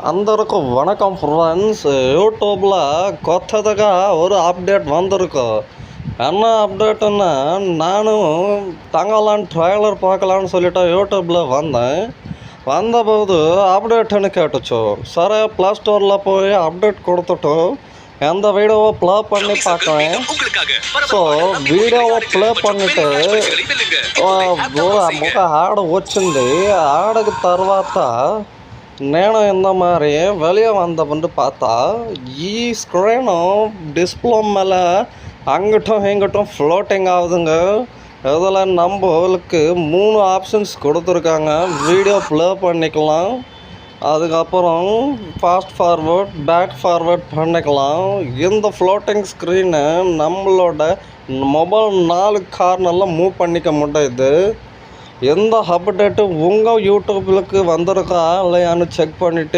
అందరికీ வணக்கம் ஃப்ரெண்ட்ஸ். யூடியூப்பில் கொத்ததுగా ஒரு அப்டேட் வந்திருக்கு. என்ன அப்டேட்டுன்னா, நானும் தங்கலான் ட்ரைலர் பார்க்கலான்னு சொல்லிட்டு யூடியூப்பில் வந்தபோது அப்டேட்டுன்னு கேட்டுச்சு. சரி, ப்ளே ஸ்டோரில் போய் அப்டேட் கொடுத்துட்டு எந்த வீடியோவை ப்ளே பண்ணி பார்க்குறேன். ஸோ వీడియోவை ப்ளே பண்ணிட்டு ఒక యాడ్ వచ్చింది. యాడ్కి తర్వాత నేను ఇంత మరి வெளியே வந்தபண்டு பார்த்தா ஸ்க்ரீனு டிஸ்பிளே மேலே அங்கிட்டும் இங்கிட்டும் ஃப்ளோட்டிங் ஆகுதுங்க. இதில் நம்மளுக்கு 3 ஆப்ஷன்ஸ் கொடுத்துருக்காங்க. வீடியோ ப்ளே பண்ணிக்கலாம், அதுக்கப்புறம் ஃபாஸ்ட் ஃபார்வர்ட், பேக் ஃபார்வர்ட் பண்ணிக்கலாம். இந்த ஃப்ளோட்டிங் ஸ்க்ரீனை நம்மளோட மொபைல் 4 கார்னரில் மூவ் பண்ணிக்க முடியுது. எந்த அப்டேட்டு உங்கள் யூடியூப்லுக்கு வந்திருக்கா இல்லையான்னு செக் பண்ணிவிட்டு